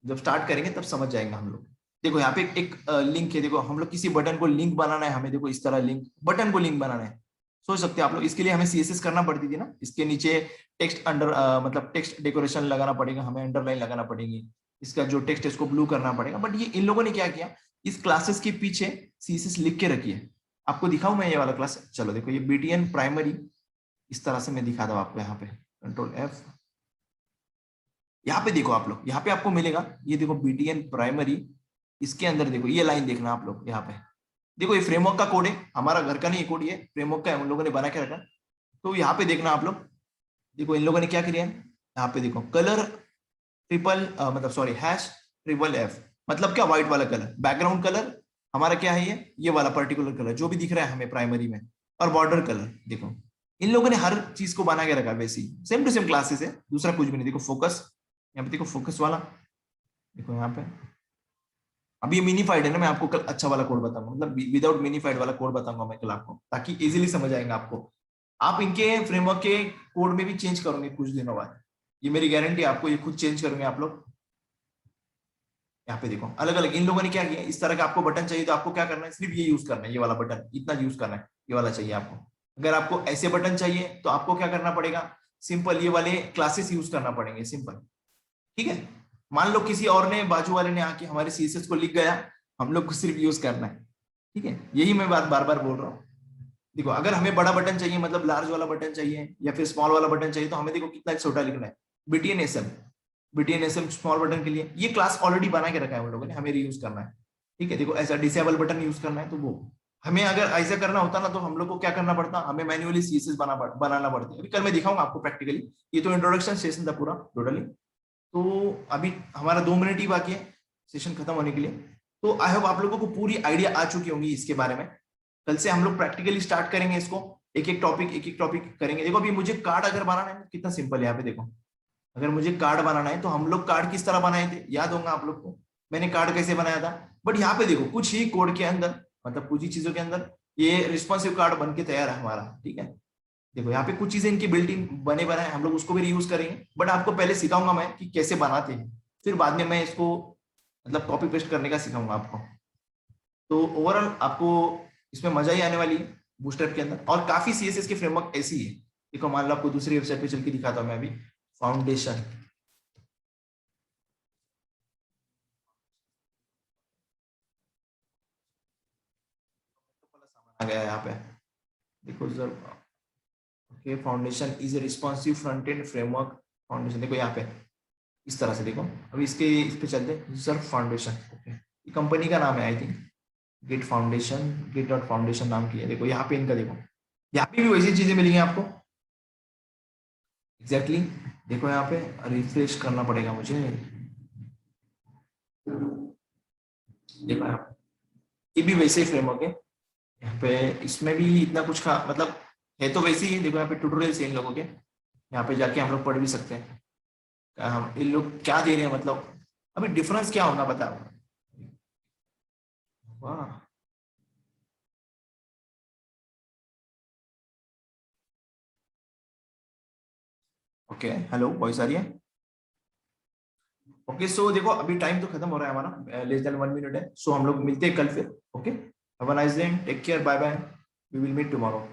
जब स्टार्ट करेंगे, तब समझ जाएंगे हम लोग। देखो यहाँ पे एक लिंक है, देखो हम लोग किसी बटन को लिंक बनाना है हमें, देखो इस तरह लिंक, बटन को लिंक बनाना है। सोच सकते हैं आप लोग, इसके लिए हमें सीएसएस करना पड़ती थी ना, इसके नीचे टेक्स्ट अंडर मतलब टेक्स्ट डेकोरेशन लगाना पड़ेगा, हमें अंडरलाइन लगाना पड़ेगी, इसका जो टेक्स्ट है इसको ब्लू करना पड़ेगा। बट ये इन लोगों ने क्या किया, इस क्लासेस के पीछे सीएसएस लिख के रखी है। आपको दिखाऊं मैं ये वाला क्लास, चलो देखो ये बीटीएन प्राइमरी, इस तरह से मैं दिखाता हूँ आपको, यहाँ पे कंट्रोल एफ, यहाँ पे देखो आप लोग, यहाँ पे आपको मिलेगा, ये देखो बीटीएन प्राइमरी, इसके अंदर देखो ये लाइन देखना आप लोग, यहाँ पे देखो ये फ्रेमवर्क का कोड है, हमारा घर का नहीं कोड, ये फ्रेमवर्क का है, उन लोगों ने बना के रखा। तो यहाँ पे देखना आप लोग, देखो इन लोगों ने क्या किया है, यहाँ पे देखो कलर ट्रिपल मतलब सॉरी हैश ट्रिपल एफ, मतलब क्या, व्हाइट वाला कलर, बैकग्राउंड कलर हमारा क्या है, ये वाला पर्टिकुलर कलर जो भी दिख रहा है हमें प्राइमरी में, और बॉर्डर कलर देखो, इन लोगों ने हर चीज को बना के रखा, वैसे ही सेम टू सेम क्लासेस है, दूसरा कुछ भी नहीं। देखो फोकस, यहाँ पे देखो फोकस वाला, देखो यहाँ पे, अभी ये मिनीफाइड है ना, मैं आपको कल अच्छा वाला कोड बताऊंगा, मतलब विदाउट मिनीफाइड वाला कोड बताऊंगा मैं कल आपको, ताकि इजीली समझ आएगा आपको। आप इनके फ्रेमवर्क के कोड में भी चेंज करोगे कुछ दिनों बाद, ये मेरी गारंटी है, आपको ये खुद चेंज करोगे आप लोग। यहाँ पे देखो अलग अलग इन लोगों ने क्या किया, इस तरह का आपको बटन चाहिए तो आपको क्या करना है, सिर्फ ये यूज करना है, ये वाला बटन इतना यूज करना है, ये वाला चाहिए आपको। अगर आपको ऐसे बटन चाहिए तो आपको क्या करना पड़ेगा, सिंपल ये वाले क्लासेस यूज करना पड़ेंगे, सिंपल, ठीक है। मान लो किसी और ने, बाजू वाले ने आके हमारे सीएसएस को लिख गया, हम लोग को सिर्फ यूज करना है, ठीक है। यही मैं बात बार बार बोल रहा हूँ। देखो अगर हमें बड़ा बटन चाहिए, मतलब लार्ज वाला बटन चाहिए या फिर स्मॉल वाला बटन चाहिए, तो हमें देखो कितना छोटा लिखना है, बीटीएनएसएम, बीटीएनएसएम स्मॉल बटन के लिए ये क्लास ऑलरेडी बना के रखा है उन लोगों ने, हमें रीयूज करना है, ठीक है। देखो ऐसा डिसेबल बटन यूज करना है, तो वो हमें अगर ऐसा करना होता ना, तो हम लोग को क्या करना पड़ता, हमें मैन्युअली सीएसएस बनाना पड़ता है। अभी कल मैं दिखाऊंगा आपको प्रैक्टिकली, ये तो इंट्रोडक्शन सेशन था पूरा टोटली। तो अभी हमारा 2 मिनट ही बाकी है सेशन खत्म होने के लिए, तो आई होप आप लोगों को पूरी आइडिया आ चुकी होंगी इसके बारे में। कल से हम लोग प्रैक्टिकली स्टार्ट करेंगे इसको, एक एक टॉपिक करेंगे। देखो अभी मुझे कार्ड अगर बनाना है, कितना सिंपल है, यहाँ पे देखो, अगर मुझे कार्ड बनाना है तो हम लोग कार्ड किस तरह बनाए थे, याद होगा आप लोग को, मैंने कार्ड कैसे बनाया था। बट यहाँ पे देखो कुछ ही कोड के अंदर, मतलब कुछ ही चीजों के अंदर ये रिस्पॉन्सिव कार्ड बन के तैयार है हमारा, ठीक है। देखो यहाँ पे कुछ चीजें इनकी बिल्ट इन बने बनाए, हम लोग उसको भी रीयूज करेंगे, बट आपको पहले सिखाऊंगा मैं कि कैसे बनाते हैं, फिर बाद में मैं इसको मतलब कॉपी पेस्ट करने का सिखाऊंगा आपको। तो ओवरऑल आपको इसमें मजा ही आने वाली है बूटस्ट्रैप के अंदर, और काफी सीएसएस के फ्रेमवर्क ऐसी है। देखो मान लो आपको दूसरी वेबसाइट पे चल के दिखाता हूँ मैं अभी, फाउंडेशन, आ गया यहाँ पे, देखो sir, okay foundation is a responsive front end framework foundation, देखो यहाँ पे इस तरह से देखो। अभी इस पे चलते हैं सर, फाउंडेशन, ओके ये कंपनी का नाम है I think, Git foundation, Git dot foundation नाम की है। देखो यहाँ पे इनका देखो, यहाँ पे भी वैसी चीजें मिलेंगी आपको एग्जैक्टली देखो यहाँ पे रिफ्रेश करना पड़ेगा मुझे, देखो यहाँ ये भी वैसे ही फ्रेमवर्क है, यहाँ पे इसमें भी इतना कुछ मतलब है तो वैसे ही। देखो यहाँ पे ट्यूटोरियल्स है इन लोगों के, यहाँ पे जाके हम लोग पढ़ भी सकते हैं हम इन लोग क्या दे रहे हैं, मतलब अभी डिफरेंस क्या होगा बताओ। वाह, ओके हेलो वॉइस आ रही है, ओके सो देखो अभी टाइम तो खत्म हो रहा है हमारा, लेस देन 1 मिनट है, सो हम लोग मिलते हैं कल फिर, okay have a nice day, take care, bye bye, we will meet tomorrow.